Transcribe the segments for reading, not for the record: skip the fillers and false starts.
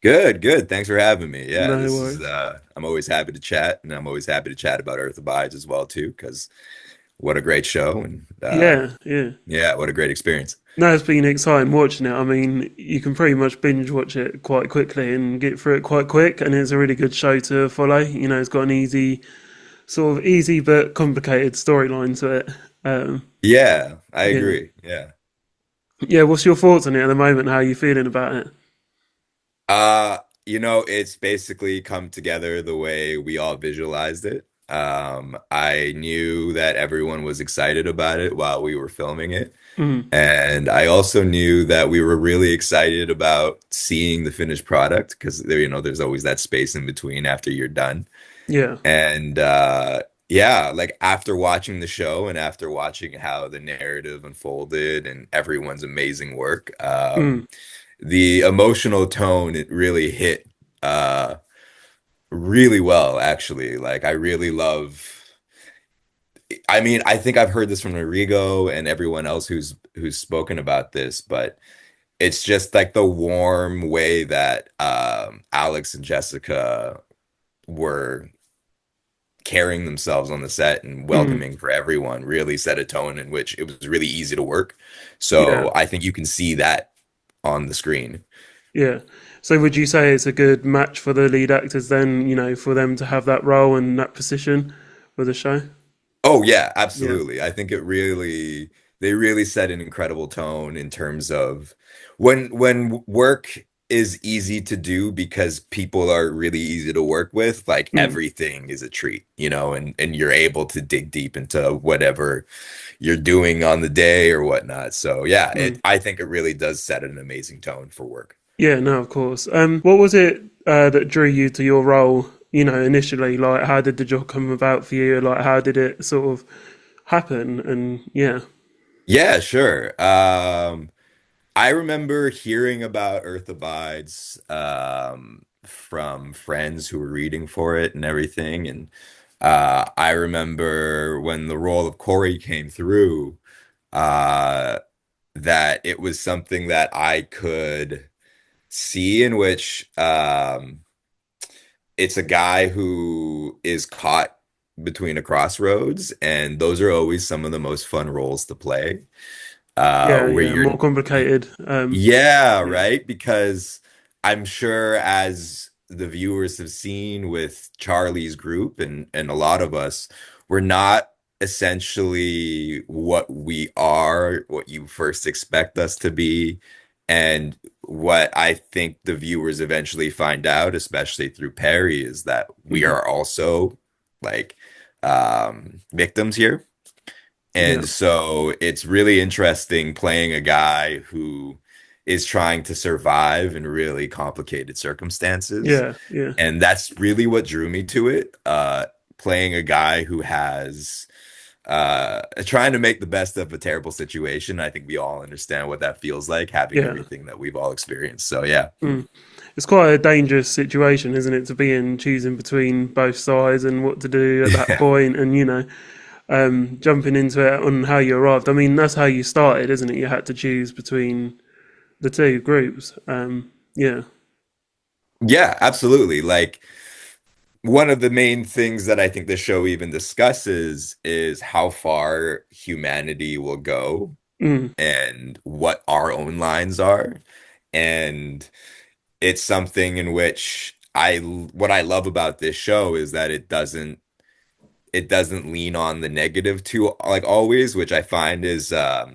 Good, good. Thanks for having me. Yeah, No this is worries. I'm always happy to chat, and I'm always happy to chat about Earth Abides as well too, because what a great show, and Yeah, yeah. yeah, what a great experience. No, it's been exciting watching it. I mean, you can pretty much binge watch it quite quickly and get through it quite quick, and it's a really good show to follow. It's got an easy but complicated storyline to it. Um, Yeah, I yeah, agree. Yeah. yeah. What's your thoughts on it at the moment? How are you feeling about it? Uh, it's basically come together the way we all visualized it. I knew that everyone was excited about it while we were filming it. Mm, And I also knew that we were really excited about seeing the finished product because there's always that space in between after you're done. yeah. And yeah, like after watching the show and after watching how the narrative unfolded and everyone's amazing work, Mm, the emotional tone it really hit uh really well actually. Like I really love I mean, I think I've heard this from Enrico and everyone else who's spoken about this, but it's just like the warm way that Alex and Jessica were carrying themselves on the set and mm, welcoming for everyone really set a tone in which it was really easy to work. yeah, So I think you can see that on the screen. yeah. So would you say it's a good match for the lead actors then? For them to have that role and that position for the show? Oh yeah, Yeah. absolutely. I think they really set an incredible tone in terms of when work is easy to do because people are really easy to work with, like Mm, everything is a treat, and you're able to dig deep into whatever you're doing on the day or whatnot. So yeah, mm. I think it really does set an amazing tone for work. Yeah, no, of course. What was it that drew you to your role? Initially, like, how did the job come about for you? Like, how did it sort of happen? And yeah, Yeah, sure. I remember hearing about Earth Abides from friends who were reading for it and everything. And I remember when the role of Kori came through, uh, that it was something that I could see in which it's a guy who is caught between a crossroads, and those are always some of the most fun roles to play. yeah, Where yeah, more you're complicated. Yeah, Yeah, right. Because I'm sure as the viewers have seen with Charlie's group and a lot of us, we're not essentially what we are, what you first expect us to be, and what I think the viewers eventually find out, especially through Perry, is that we mm, are also like victims here. yeah, And so it's really interesting playing a guy who is trying to survive in really complicated circumstances. yeah, yeah, And that's really what drew me to it. Playing a guy who has trying to make the best of a terrible situation. I think we all understand what that feels like, having yeah. everything that we've all experienced. So yeah. Mm. It's quite a dangerous situation, isn't it, to be in, choosing between both sides and what to do at that Yeah. point, and jumping into it on how you arrived. I mean, that's how you started, isn't it? You had to choose between the two groups. Yeah. Yeah, absolutely. Like one of the main things that I think the show even discusses is how far humanity will go Mm, and what our own lines are. And it's something in which what I love about this show is that it doesn't lean on the negative too, like always, which I find is a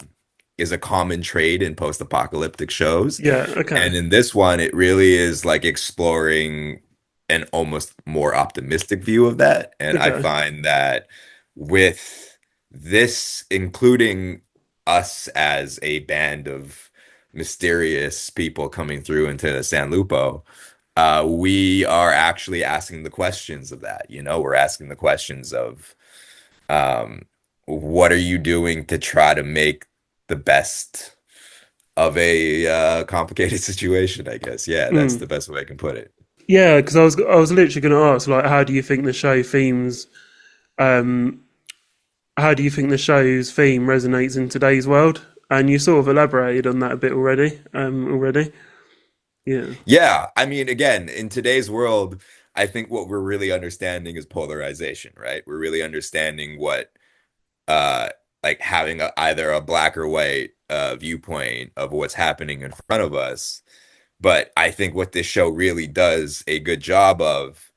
common trait in post-apocalyptic shows. yeah. Okay. And in this one, it really is like exploring an almost more optimistic view of that. And I Okay. find that with this, including us as a band of mysterious people coming through into San Lupo, we are actually asking the questions of that. We're asking the questions of um, what are you doing to try to make the best of a complicated situation, I guess. Yeah, that's Mm. the best way I can put it. Yeah, because I was literally going to ask, like, how do you think the show themes, um, how do you think the show's theme resonates in today's world? And you sort of elaborated on that a bit already. Already. Yeah. Yeah, I mean, again, in today's world, I think what we're really understanding is polarization, right? We're really understanding what uh like having either a black or white viewpoint of what's happening in front of us. But I think what this show really does a good job of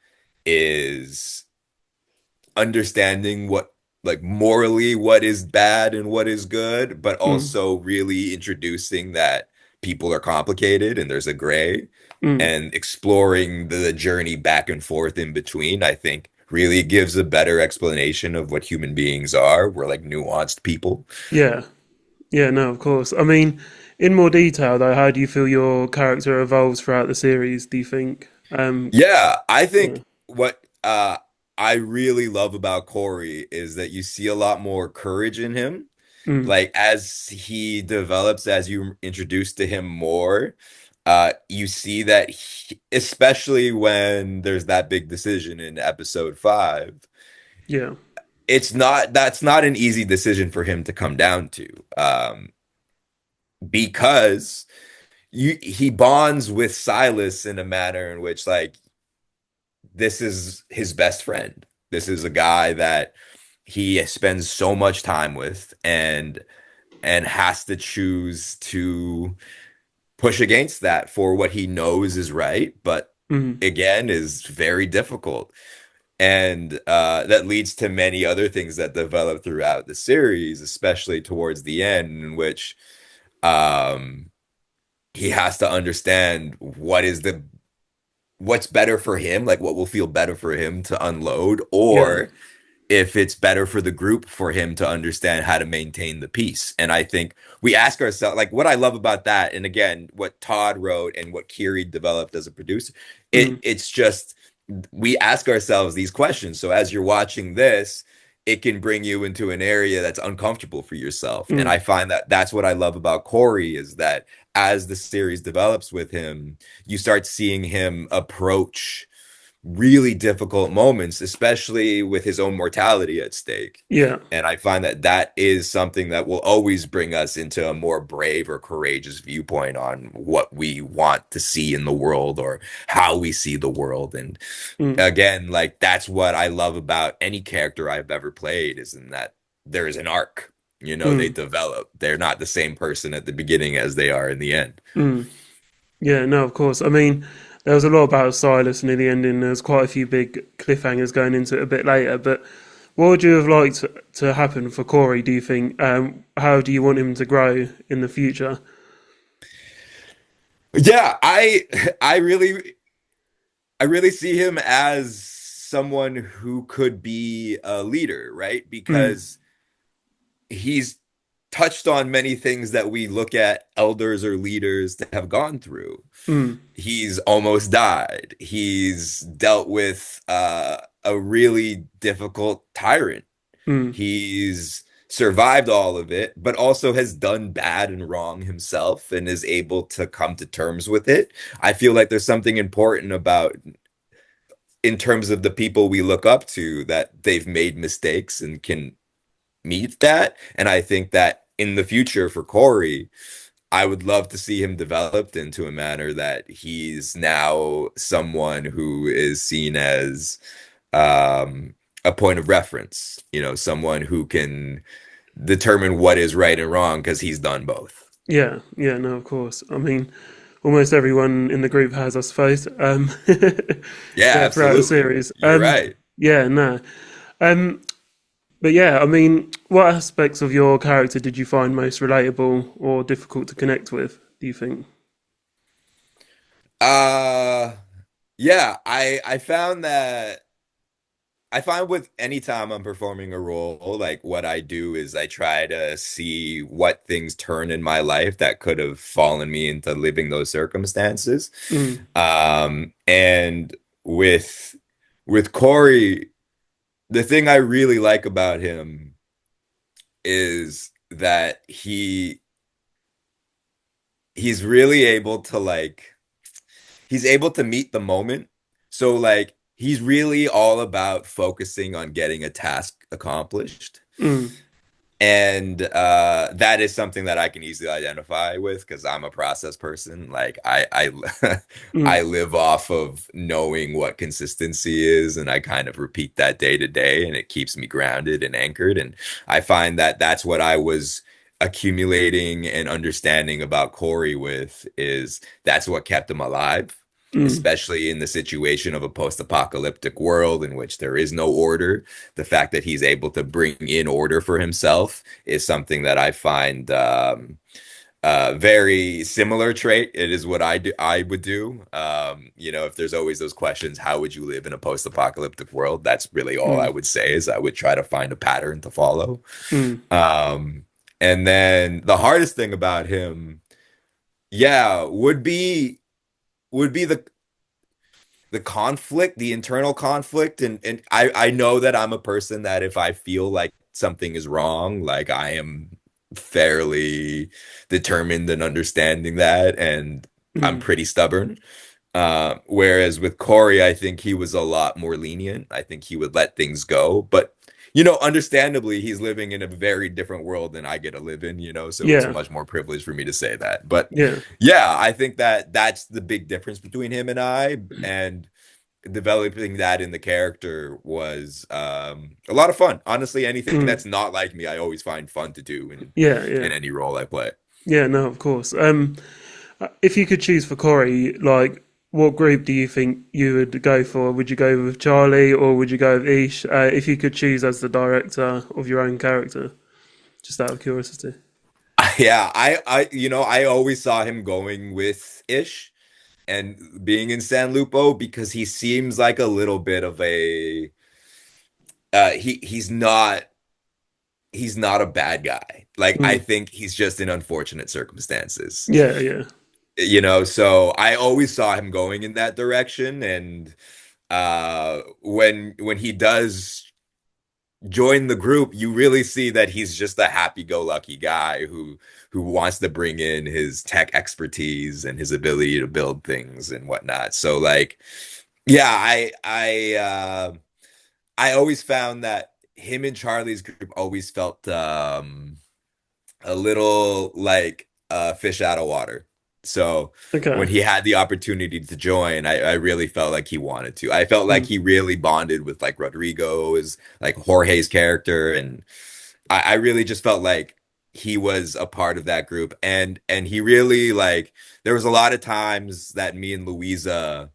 is understanding what, like, morally what is bad and what is good, but Mm, also really introducing that people are complicated and there's a gray, mm. and exploring the journey back and forth in between, I think really gives a better explanation of what human beings are. We're like nuanced people. Yeah. Yeah, no, of course. I mean, in more detail though, how do you feel your character evolves throughout the series, do you think? Yeah, I Yeah. think what I really love about Corey is that you see a lot more courage in him. Mm, Like as he develops, as you introduce to him more, you see that especially when there's that big decision in episode 5, yeah. that's not an easy decision for him to come down to. Because he bonds with Silas in a manner in which, like, this is his best friend. This is a guy that he spends so much time with, and has to choose to push against that for what he knows is right, but Mm, again is very difficult. And that leads to many other things that develop throughout the series, especially towards the end, in which um, he has to understand what's better for him, like what will feel better for him to unload, yeah. or if it's better for the group for him to understand how to maintain the peace. And I think we ask ourselves, like, what I love about that, and again, what Todd wrote and what Kiri developed as a producer, Mm, it's just we ask ourselves these questions. So as you're watching this, it can bring you into an area that's uncomfortable for yourself. And I mm, find that that's what I love about Corey, is that as the series develops with him, you start seeing him approach really difficult moments, especially with his own mortality at stake. yeah. And I find that that is something that will always bring us into a more brave or courageous viewpoint on what we want to see in the world or how we see the world. And Mm, again, like, that's what I love about any character I've ever played, is in that there is an arc. You know, they mm, develop. They're not the same person at the beginning as they are in the end. mm. Yeah, no, of course. I mean, there was a lot about Silas near the ending. There was quite a few big cliffhangers going into it a bit later. But what would you have liked to happen for Corey, do you think? How do you want him to grow in the future? Yeah, I really I really see him as someone who could be a leader, right? Mm, Because he's touched on many things that we look at elders or leaders to have gone through. mm, He's almost died. He's dealt with a really difficult tyrant. mm. He's survived all of it, but also has done bad and wrong himself and is able to come to terms with it. I feel like there's something important about, in terms of the people we look up to, that they've made mistakes and can meet that. And I think that in the future for Corey, I would love to see him developed into a manner that he's now someone who is seen as a point of reference, someone who can determine what is right and wrong because he's done both. Yeah, yeah, no, of course. I mean, almost everyone in the group has, I suppose. Yeah, Yeah, throughout the absolutely. series. You're right. Yeah, no. Um, but yeah, I mean, what aspects of your character did you find most relatable or difficult to connect with, do you think? Uh yeah, I find with any time I'm performing a role, like, what I do is I try to see what things turn in my life that could have fallen me into living those circumstances. Mm, And with Corey, the thing I really like about him is that he's really able to, like, he's able to meet the moment. So, like, he's really all about focusing on getting a task accomplished. mm, And that is something that I can easily identify with because I'm a process person. Like I Mm, live off of knowing what consistency is, and I kind of repeat that day to day, and it keeps me grounded and anchored. And I find that that's what I was accumulating and understanding about Corey with is that's what kept him alive. mm, Especially in the situation of a post-apocalyptic world in which there is no order, the fact that he's able to bring in order for himself is something that I find very similar trait. It is what I would do. If there's always those questions, how would you live in a post-apocalyptic world? That's really all I mm, would say is I would try to find a pattern to follow. mm, Um, and then the hardest thing about him, yeah, would be the conflict, the internal conflict, and I know that I'm a person that if I feel like something is wrong, like I am fairly determined in understanding that, and I'm mm. pretty stubborn. Whereas with Corey, I think he was a lot more lenient. I think he would let things go, but understandably, he's living in a very different world than I get to live in, so it's Yeah, much more privileged for me to say that. But yeah, yeah, I think that that's the big difference between him and I, and developing that in the character was a lot of fun. Honestly, anything mm, that's not like me, I always find fun to do in yeah, yeah, in any role I play. yeah. No, of course. If you could choose for Corey, like, what group do you think you would go for? Would you go with Charlie or would you go with Ish? If you could choose as the director of your own character, just out of curiosity. Yeah, I always saw him going with Ish and being in San Lupo because he seems like a little bit of a he's not a bad guy. Like I Mm, think he's just in unfortunate circumstances. yeah, yeah. So I always saw him going in that direction, and when he does join the group, you really see that he's just a happy-go-lucky guy who wants to bring in his tech expertise and his ability to build things and whatnot. So like, yeah, I always found that him and Charlie's group always felt a little like fish out of water. So when Okay. he had the opportunity to join, I really felt like he wanted to. I felt like Mm, he really bonded with like Rodrigo's, like Jorge's character, and I really just felt like he was a part of that group, and he really like there was a lot of times that me and Louisa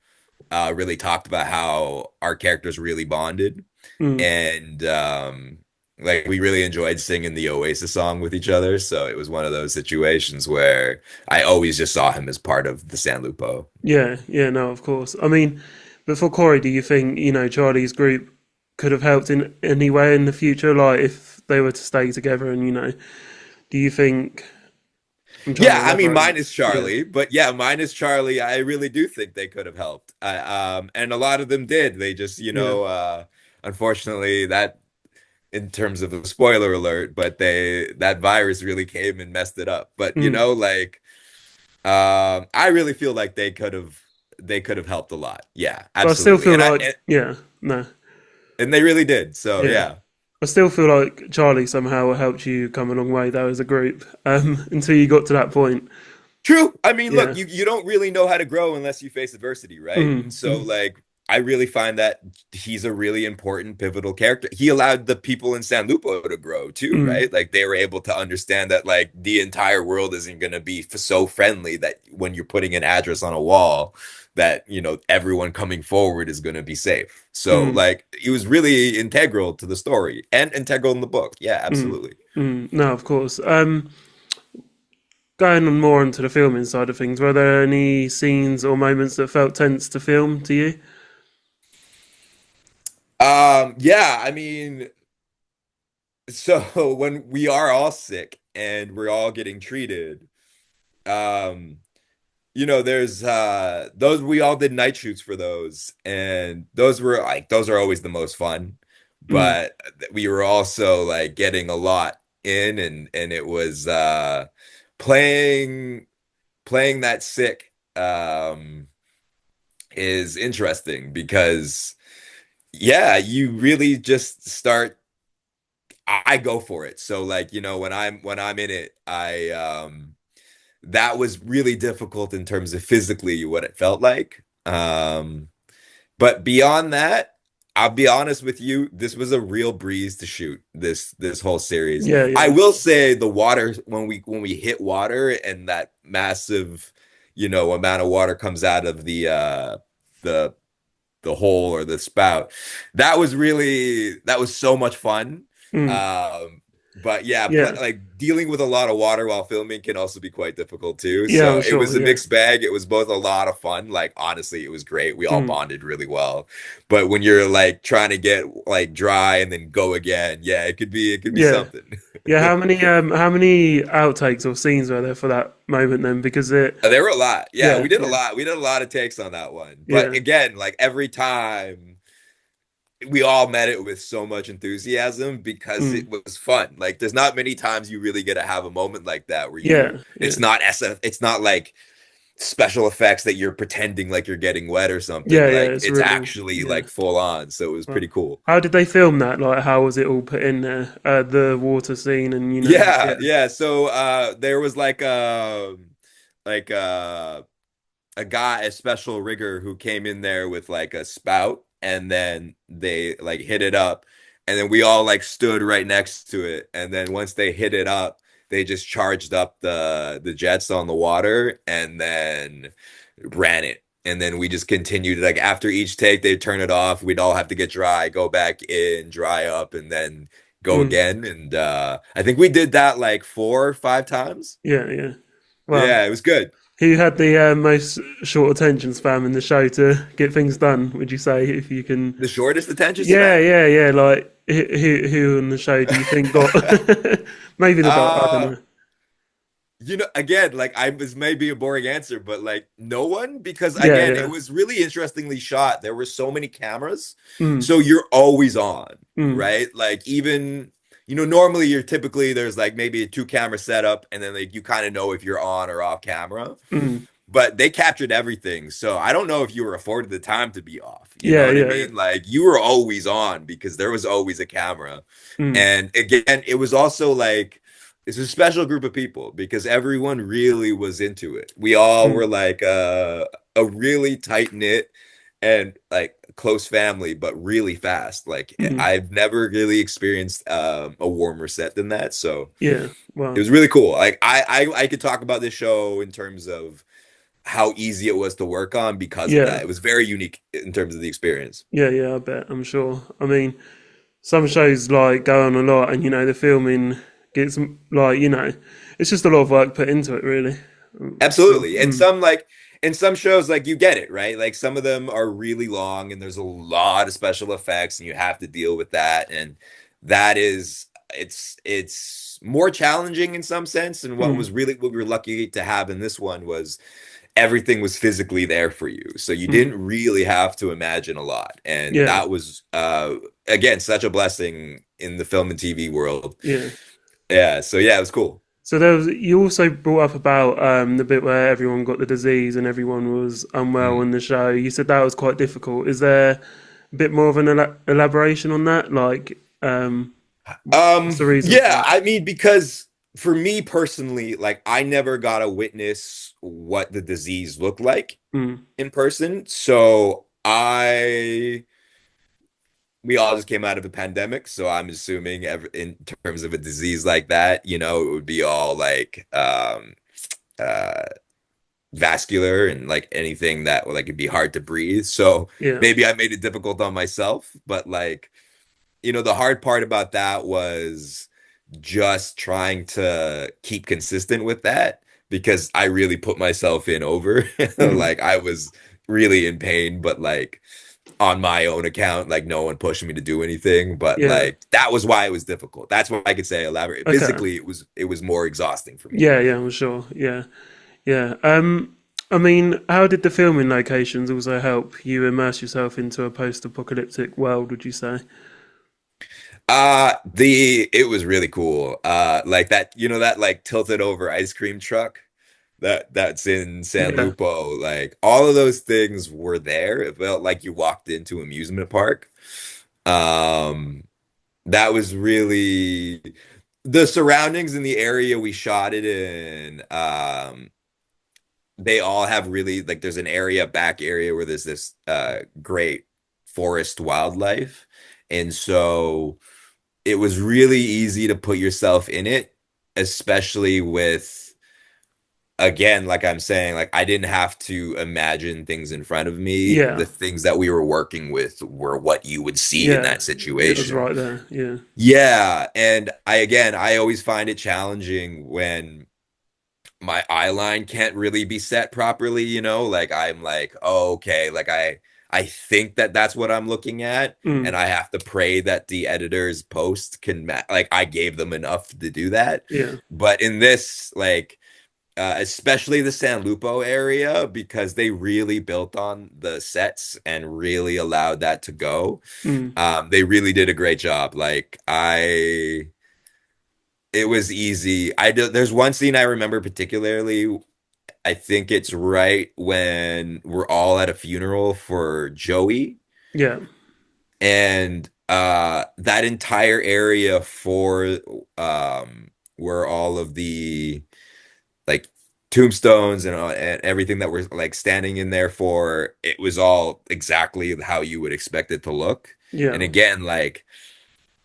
really talked about how our characters really bonded, mm. and like we really enjoyed singing the Oasis song with each other. So it was one of those situations where I always just saw him as part of the San Lupo. Yeah, yeah, no, of course. I mean, but for Corey, do you think, Charlie's group could have helped in any way in the future? Like, if they were to stay together and, do you think, I'm trying to Yeah, I mean, elaborate. mine is Yeah. Charlie, but yeah, mine is Charlie. I really do think they could have helped. And a lot of them did. They just, Yeah. unfortunately, that in terms of a spoiler alert, but that virus really came and messed it up. But Mm. like, I really feel like they could have helped a lot. Yeah, But I still absolutely. feel And I like, yeah, no, and they really did. So yeah. yeah. I still feel like Charlie somehow helped you come a long way, though, as a group, until you got to that point. True. I mean, look, Yeah. you don't really know how to grow unless you face adversity, right? Mm, And so mm, like I really find that he's a really important pivotal character. He allowed the people in San Lupo to grow too, mm, right? Like they were able to understand that like the entire world isn't going to be so friendly that when you're putting an address on a wall that, everyone coming forward is going to be safe. So mm, like he was really integral to the story and integral in the book. Yeah, mm, absolutely. No, of course. Going on more into the filming side of things, were there any scenes or moments that felt tense to film to you? Yeah, I mean, so when we are all sick and we're all getting treated, um, there's those we all did night shoots for those, and those are always the most fun. Mm, But we were also like getting a lot in, and it was playing playing that sick is interesting because yeah, you really just start I go for it. So like, when I'm in it, I that was really difficult in terms of physically what it felt like. But beyond that, I'll be honest with you, this was a real breeze to shoot this whole series. Yeah, I yeah. will say the water when we hit water and that massive, amount of water comes out of the the hole or the spout. That was so much fun. Mm. Um, but yeah, Yeah. like dealing with a lot of water while filming can also be quite difficult too. Yeah, So I'm it was sure. a Yeah. mixed bag. It was both a lot of fun. Like honestly, it was great. We all Mm. bonded really well. But when you're like trying to get like dry and then go again, yeah, it could be Yeah. something. Yeah, how many outtakes or scenes were there for that moment then? Because it There were a lot. Yeah, yeah, we did a yeah. lot. We did a lot of takes on that one. But Yeah. again, like every time we all met it with so much enthusiasm because Mm. it was fun. Like there's not many times you really get to have a moment like that where you Yeah, yeah. it's not like special effects that you're pretending like you're getting wet or something. Yeah, yeah, Like it's it's really actually yeah. like full on. So it was Well, pretty cool. how did they film that? Like how was it all put in there? The water scene and Yeah, yeah. yeah. So there was like a guy, a special rigger who came in there with like a spout and then they like hit it up and then we all like stood right next to it and then once they hit it up they just charged up the jets on the water and then ran it and then we just continued like after each take they'd turn it off, we'd all have to get dry, go back in, dry up and then go Mm. again and I think we did that like 4 or 5 times. Yeah, yeah. Wow. Yeah, it was good. Who had the most short attention span in the show to get things done, would you say, if you can? The shortest attention Yeah, span. yeah, yeah. Like, who on the show do you think got? Maybe the doc. I don't Uh, know. again, like I this may be a boring answer, but like no one, because Yeah, again, it yeah. was really interestingly shot. There were so many cameras, Mm, so you're always on, mm, right? Like even, normally you're typically there's like maybe a two camera setup, and then like you kind of know if you're on or off camera. mm. But they captured everything. So I don't know if you were afforded the time to be off. You know Yeah, what I yeah, yeah. mean? Like you were always on because there was always a camera. Mm, And again, it was also like it's a special group of people because everyone really was into it. We all mm, were like a really tight knit and like close family, but really fast. Like mm. I've never really experienced a warmer set than that. So Yeah. it Wow. was really cool. Like I could talk about this show in terms of how easy it was to work on because of Yeah. that. It was very unique in terms of the experience. Yeah, yeah. I bet. I'm sure. I mean, some shows like go on a lot, and the filming gets like it's just a lot of work put into it, really. So, Absolutely. And some like in some shows like you get it, right? Like some of them are really long and there's a lot of special effects and you have to deal with that and that is it's more challenging in some sense and mm, what we were lucky to have in this one was everything was physically there for you. So you mm. didn't really have to imagine a lot. And Yeah, that was again such a blessing in the film and TV world. yeah. Yeah, so yeah, it was cool. So you also brought up about the bit where everyone got the disease and everyone was unwell Mm. in the show. You said that was quite difficult. Is there a bit more of an elaboration on that? Like, what's the reason for Yeah, that? I mean, because for me personally, like I never got to witness what the disease looked like Mm, in person. So we all just came out of a pandemic. So I'm assuming in terms of a disease like that, it would be all like uh, vascular and like anything that would like it'd be hard to breathe. So yeah. maybe I made it difficult on myself, but like, the hard part about that was just trying to keep consistent with that because I really put myself in over. Mm, Like I was really in pain, but like on my own account, like no one pushed me to do anything. But yeah. like that was why it was difficult. That's what I could say elaborate. Okay. Physically, it was more exhausting for me. Yeah, yeah, I'm sure. Yeah, yeah. I mean, how did the filming locations also help you immerse yourself into a post-apocalyptic world, would you say? The it was really cool. Like that, that like tilted over ice cream truck that's in San Yeah. Lupo. Like all of those things were there. It felt like you walked into amusement park. Um, that was really the surroundings in the area we shot it in. They all have really like there's an area back area where there's this great forest wildlife, and so it was really easy to put yourself in it, especially with, again, like I'm saying, like I didn't have to imagine things in front of me. Yeah, The things that we were working with were what you would see in yeah, that it was situation. right there. Yeah, Yeah, and I always find it challenging when my eye line can't really be set properly, like I'm like, oh, okay, like I think that that's what I'm looking at, and mm, I have to pray that the editor's post can like I gave them enough to do that. yeah, But in this, like especially the San Lupo area, because they really built on the sets and really allowed that to go. mm, They really did a great job. Like it was easy. There's one scene I remember particularly. I think it's right when we're all at a funeral for Joey, yeah, and that entire area for where all of the like tombstones and everything that we're like standing in there for, it was all exactly how you would expect it to look. And yeah, again, like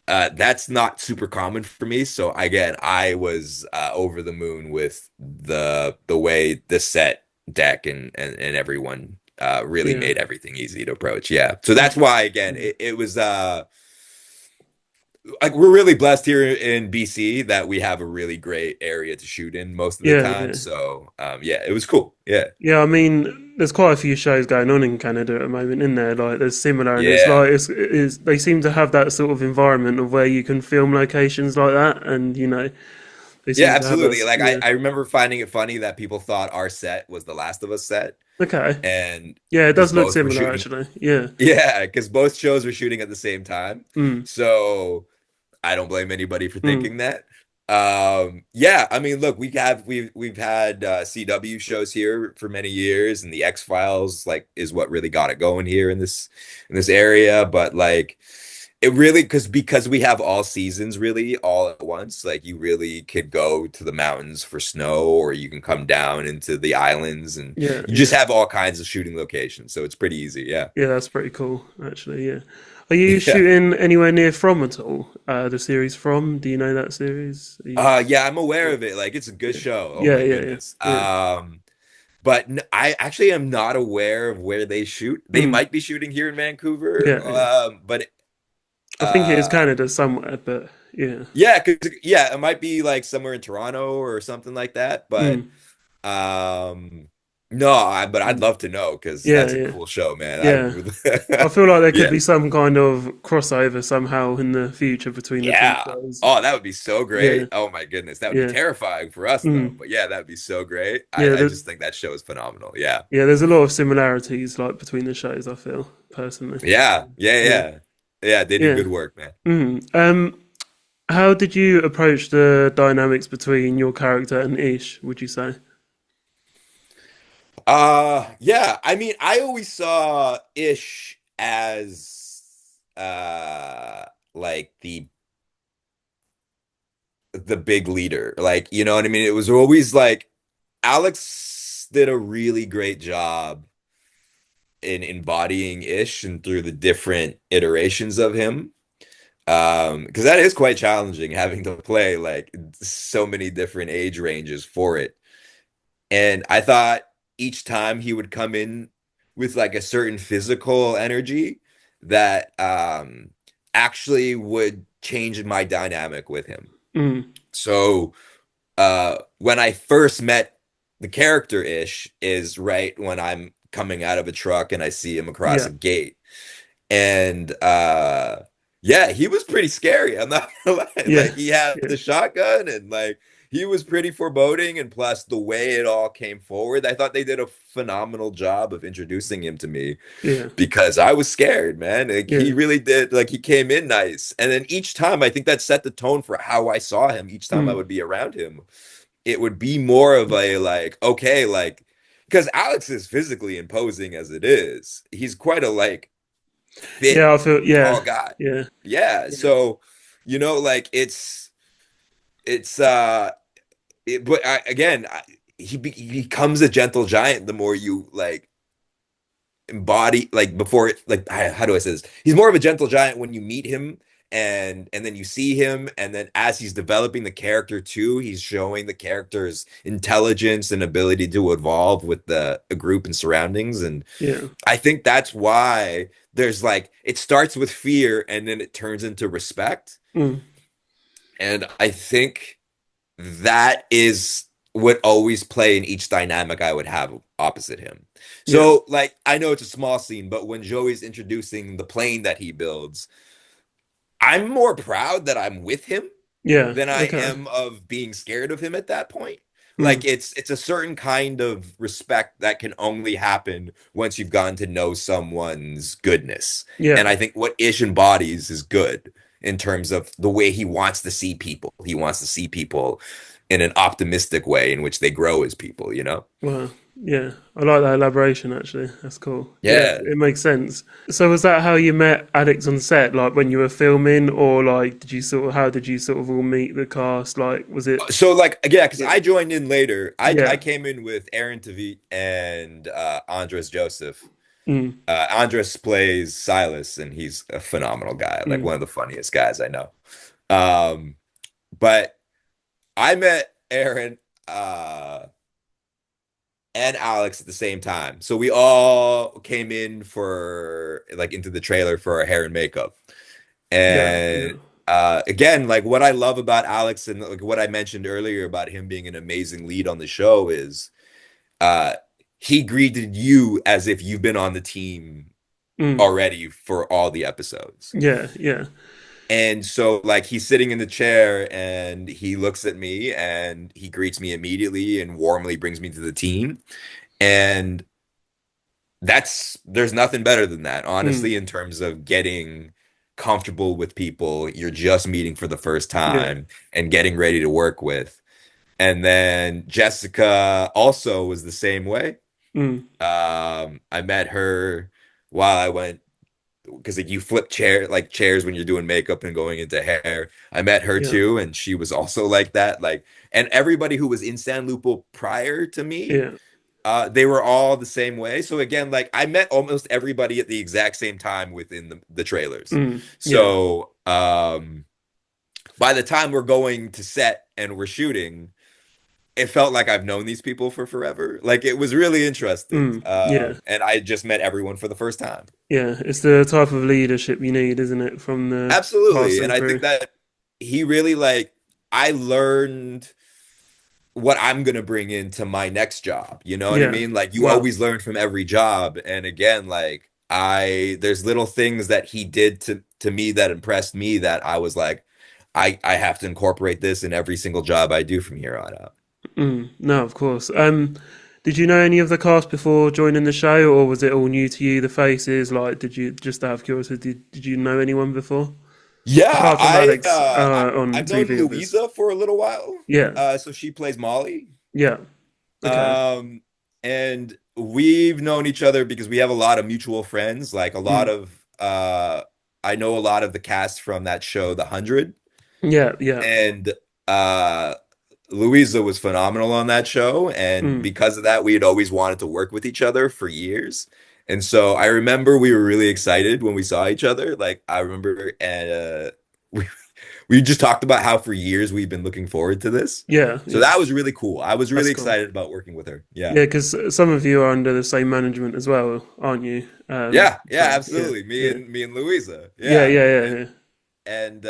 that's not super common for me. So again, I was over the moon with the way the set deck and everyone really yeah. made everything easy to approach. Yeah. So That's that's why again mm. it was like we're really blessed here in BC that we have a really great area to shoot in most of the Yeah, time. yeah, So yeah, it was cool. Yeah. yeah. I mean, there's quite a few shows going on in Canada at the moment, in there. Like, there's similar, and it's Yeah. like it's they seem to have that sort of environment of where you can film locations like that, and they Yeah, seem to have absolutely. us. Like Yeah. I remember finding it funny that people thought our set was the Last of Us set. Okay. And Yeah, it because does look both were similar, shooting, actually. Yeah. yeah, because both shows were shooting at the same time. Mm, So I don't blame anybody for mm. thinking that. Yeah, I mean, look, we've had CW shows here for many years, and the X-Files like is what really got it going here in this area. But like it really because we have all seasons really all at once. Like you really could go to the mountains for snow, or you can come down into the islands, and Yeah, you just yeah, have all kinds of shooting locations. So it's pretty easy. Yeah. yeah. That's pretty cool, actually. Yeah. Are you Yeah. shooting anywhere near From at all? The series From? Do you know that series? Are you... Yeah, I'm aware Yeah, of it. Like it's a good show. Oh yeah, my yeah, yeah, goodness. yeah. But I actually am not aware of where they shoot. They Mm, might be shooting here in Vancouver. yeah, yeah. But I think it is uh Canada somewhere, but yeah. yeah, yeah, it might be like somewhere in Toronto or something like that. But Mm, um no, but I'd mm. love to know because Yeah, that's a yeah, cool show, man. I yeah. would I feel like there could yeah. be some kind of crossover somehow in the future between the two Yeah. shows. Oh, that would be so Yeah, great. Oh my goodness. That would be yeah, terrifying for us though. mm, But yeah, that would be so great. yeah. I just think that show is phenomenal. Yeah. There's a lot of similarities like between the shows. I feel personally. Yeah. Yeah. Yeah, Yeah. Yeah. They did yeah. good work, man. Mm. How did you approach the dynamics between your character and Ish? Would you say? Yeah. I mean, I always saw Ish as like the big leader. Like, you know what I mean? It was always like Alex did a really great job in embodying Ish and through the different iterations of him. Because that is quite challenging having to play like so many different age ranges for it. And I thought each time he would come in with like a certain physical energy that actually would change my dynamic with him. Mm. So when I first met the character Ish is right when I'm coming out of a truck and I see him across Yeah, a gate. And yeah, he was pretty scary. I'm not gonna lie. yeah, Like he had yeah, the shotgun and like he was pretty foreboding, and plus the way it all came forward, I thought they did a phenomenal job of introducing him to me yeah, because I was scared, man. Like he yeah, really did, like he came in nice. And then each time I think that set the tone for how I saw him each time I mm. would be around him. It would be more of a like, okay, like because Alex is physically imposing as it is. He's quite a like fit Yeah. I feel tall yeah, guy. yeah, Yeah. yeah, So, Like it's but he becomes a gentle giant the more you like embody like before like how do I say this? He's more of a gentle giant when you meet him and then you see him and then as he's developing the character too, he's showing the character's intelligence and ability to evolve with the group and surroundings. And Yeah. I think that's why there's like it starts with fear and then it turns into respect. Mm. And I think that is would always play in each dynamic I would have opposite him. Yeah. So, like, I know it's a small scene, but when Joey's introducing the plane that he builds, I'm more proud that I'm with him Yeah. than I Okay. am of being scared of him at that point. Mm. Like it's a certain kind of respect that can only happen once you've gotten to know someone's goodness. Yeah. And I think what Ish embodies is good in terms of the way he wants to see people. He wants to see people in an optimistic way in which they grow as people, you know? Wow. Yeah. I like that elaboration actually. That's cool. Yeah, Yeah. it makes sense. So was that how you met Alex on set? Like when you were filming or like did you sort of how did you sort of all meet the cast? Like was it So like yeah, because yeah. I joined in later. I Yeah. came in with Aaron Tveit and Andres Joseph. Mm. Andres plays Silas, and he's a phenomenal guy, like Mm. one of the funniest guys I know. Um, but I met Aaron and Alex at the same time, so we all came in for like into the trailer for our hair and makeup. Yeah. Yeah. And again, like what I love about Alex and like what I mentioned earlier about him being an amazing lead on the show is uh, he greeted you as if you've been on the team Mm. already for all the episodes. Yeah. Yeah. And so like he's sitting in the chair and he looks at me and he greets me immediately and warmly brings me to the team. And there's nothing better than that, Mm. honestly, in terms of getting comfortable with people you're just meeting for the first Yeah. time and getting ready to work with. And then Jessica also was the same way. Mm. I met her while I went because like you flip chairs when you're doing makeup and going into hair. I met her Yeah. too, and she was also like that. Like, and everybody who was in San Lupo prior to me, Yeah. they were all the same way. So again, like I met almost everybody at the exact same time within the trailers. Mm. Yeah. So by the time we're going to set and we're shooting, it felt like I've known these people for forever. Like it was really interesting. Mm. Yeah. And I just met everyone for the first time. Yeah. It's the type of leadership you need, isn't it, from the cast Absolutely. And and I crew? think that he really like I learned what I'm gonna bring into my next job. You know what I Yeah. mean? Like you Wow. always learn from every job. And again, like there's little things that he did to me that impressed me that I was like, I have to incorporate this in every single job I do from here on out. Mm. No, of course. Did you know any of the cast before joining the show, or was it all new to you? The faces, like, did you just out of curiosity? Did you know anyone before Yeah, apart from Alex on I've known TV? Obviously. Louisa for a little while. Yeah. So she plays Molly. Yeah. Okay. Um, and we've known each other because we have a lot of mutual friends, like a lot Mm. of I know a lot of the cast from that show, The 100. Yeah. Yeah. And uh Louisa was phenomenal on that show, and Mm. because of that, we had always wanted to work with each other for years. And so I remember we were really excited when we saw each other. Like I remember, and we just talked about how for years we've been looking forward to this. Yeah. So Yeah. that was really cool. I was That's really cool. excited about working with her. Yeah. Yeah, because some of you are under the same management as well, aren't you? Yeah, yeah, So yeah, absolutely. yeah, Me and Louisa. yeah, Yeah. yeah, yeah, yeah. And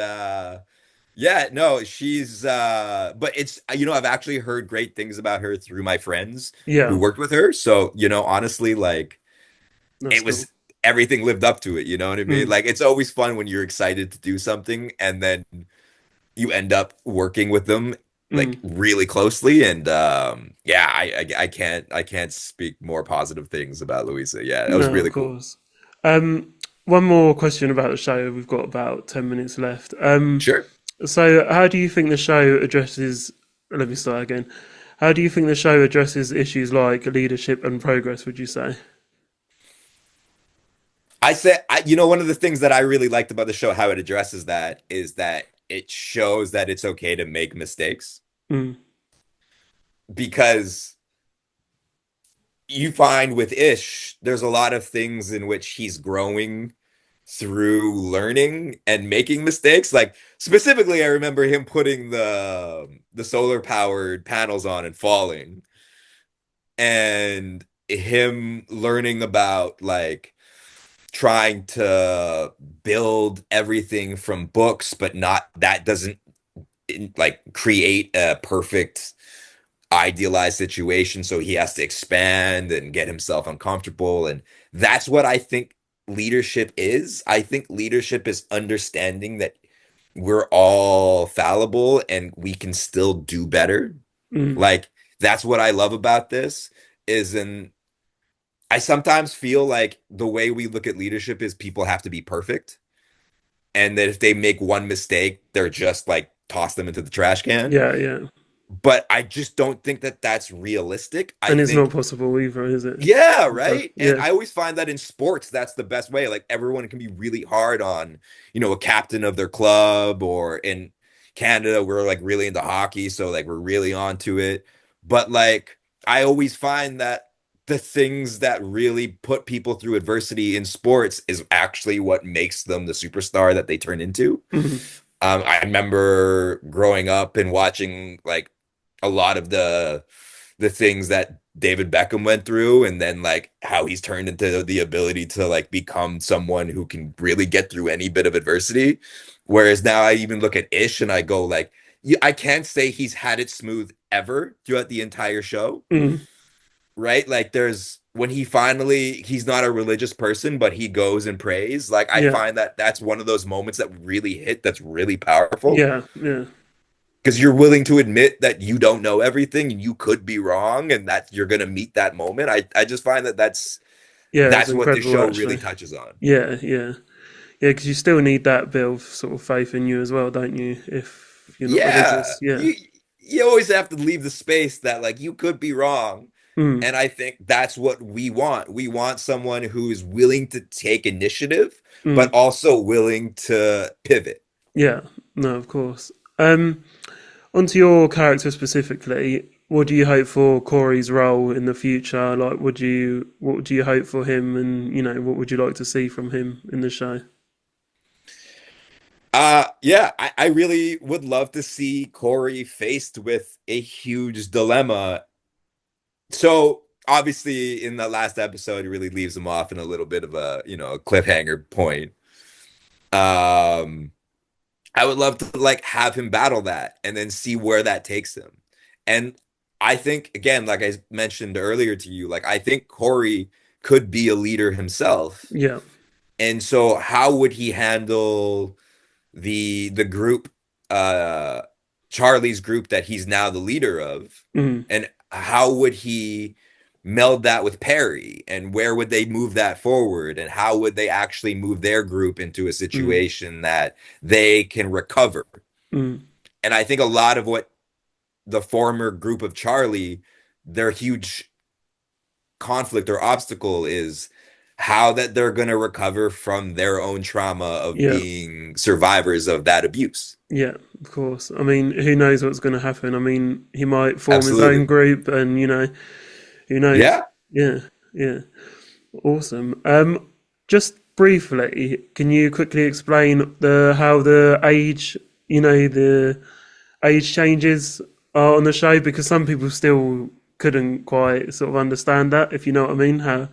yeah, no, she's but it's I've actually heard great things about her through my friends who Yeah, worked with her. So, honestly, like that's it cool. was everything lived up to it, you know what I mean? Mm, Like it's always fun when you're excited to do something and then you end up working with them like mm. really closely. And yeah, I can't speak more positive things about Louisa. Yeah, that was No, of really cool. course. One more question about the show. We've got about 10 minutes left. Sure. So how do you think the show addresses? Let me start again. How do you think the show addresses issues like leadership and progress? Would you say? One of the things that I really liked about the show, how it addresses that, is that it shows that it's okay to make mistakes Mm. because you find with Ish, there's a lot of things in which he's growing through learning and making mistakes. Like specifically, I remember him putting the solar powered panels on and falling, and him learning about like trying to build everything from books, but not that doesn't like create a perfect idealized situation. So he has to expand and get himself uncomfortable. And that's what I think leadership is. I think leadership is understanding that we're all fallible and we can still do better. Mm. Like that's what I love about this is in I sometimes feel like the way we look at leadership is people have to be perfect and that if they make one mistake, they're just like toss them into the trash can. Yeah, yeah. But I just don't think that that's realistic. I And it's not think, possible either, is it? yeah, So, right. And yeah. I always find that in sports, that's the best way. Like everyone can be really hard on, a captain of their club, or in Canada, we're like really into hockey. So like we're really onto it. But like, I always find that the things that really put people through adversity in sports is actually what makes them the superstar that they turn into. Mm. I remember growing up and watching like a lot of the things that David Beckham went through, and then like how he's turned into the ability to like become someone who can really get through any bit of adversity. Whereas now I even look at Ish and I go like, I can't say he's had it smooth ever throughout the entire show, Mm. right? Like there's when he's not a religious person, but he goes and prays. Like I Yeah, find that that's one of those moments that really hit, that's really powerful yeah, yeah. because you're willing to admit that you don't know everything and you could be wrong and that you're going to meet that moment. I just find that Yeah, it's that's what this incredible show really actually. touches on. Yeah, yeah. Yeah, because you still need that bit of sort of faith in you as well, don't you? If you're not Yeah, religious. Yeah. you always have to leave the space that like you could be wrong. Mm. And I think that's what we want. We want someone who is willing to take initiative, but Mm. also willing to pivot. Yeah. No, of course. Um, Onto your character specifically, what do you hope for Corey's role in the future? Like, what would you hope for him, and what would you like to see from him in the show? Yeah, I really would love to see Corey faced with a huge dilemma. So obviously in the last episode, it really leaves him off in a little bit of a cliffhanger point. Um, I would love to like have him battle that and then see where that takes him. And I think again, like I mentioned earlier to you, like I think Corey could be a leader himself. Yeah. And so how would he handle the group, uh Charlie's group that he's now the leader of, Mm. and how would he meld that with Perry, and where would they move that forward, and how would they actually move their group into a Mm. situation that they can recover. Mm. And I think a lot of what the former group of Charlie, their huge conflict or obstacle is how that they're going to recover from their own trauma of Yeah. being survivors of that abuse. Yeah. Of course. I mean, who knows what's going to happen? I mean, he might form his own Absolutely. group, and who knows? Yeah. Yeah. Yeah. Awesome. Just briefly, can you quickly explain the how the the age changes are on the show? Because some people still couldn't quite sort of understand that, if you know what I mean. How,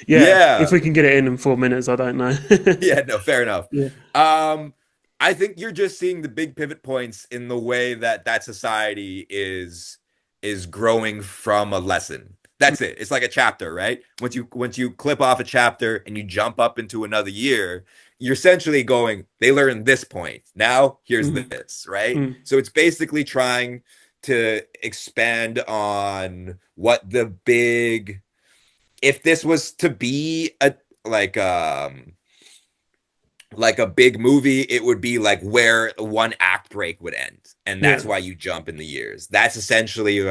yeah, if Yeah. we can get it in 4 minutes, I don't know. Yeah, no, fair enough. Yeah. Um, I think you're just seeing the big pivot points in the way that that society is growing from a lesson. That's it. It's like a chapter, right? Once you clip off a chapter and you jump up into another year, you're essentially going, they learned this point. Now here's Mm, this, right? mm, So it's basically trying to expand on what the big if this was to be a like um like a big movie, it would be like where one act break would end, and yeah, that's why you jump in the years. That's essentially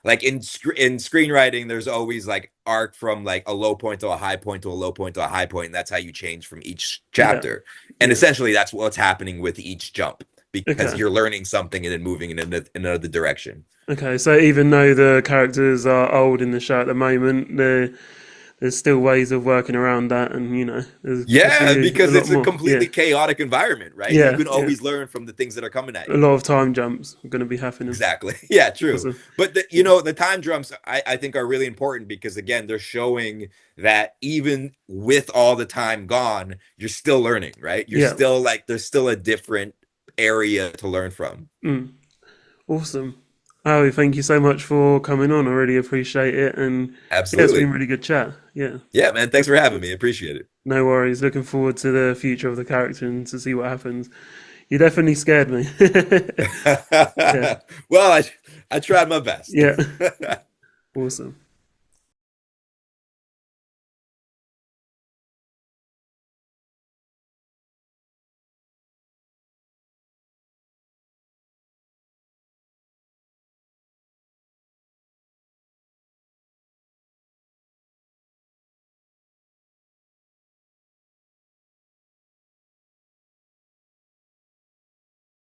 like in screenwriting, there's always like arc from like a low point to a high point to a low point to a high point, and that's how you change from each yeah, chapter. And yeah, essentially, that's what's happening with each jump. because Okay. you're learning something and then moving in another direction. Okay. So even though the characters are old in the show at the moment, there's still ways of working around that, and there's Yeah, possibly a because lot it's a more. Yeah. completely chaotic environment, right? You Yeah. can Yeah. always learn from the things that are coming at A you. lot of time jumps are going to be happening. Exactly. Yeah, true. Awesome. But Yeah. the time jumps I think are really important because again, they're showing that even with all the time gone, you're still learning, right? You're Yeah. still like there's still a different area to learn from. Mm. Awesome. Howie, thank you so much for coming on. I really appreciate it. And yeah, it's been Absolutely. really good chat. Yeah. Yeah, man. Thanks Looking for having forward. me. Appreciate it. No worries. Looking forward to the future of the character and to see what happens. You definitely scared me. Yeah. Well, I tried my best. Yeah. Awesome.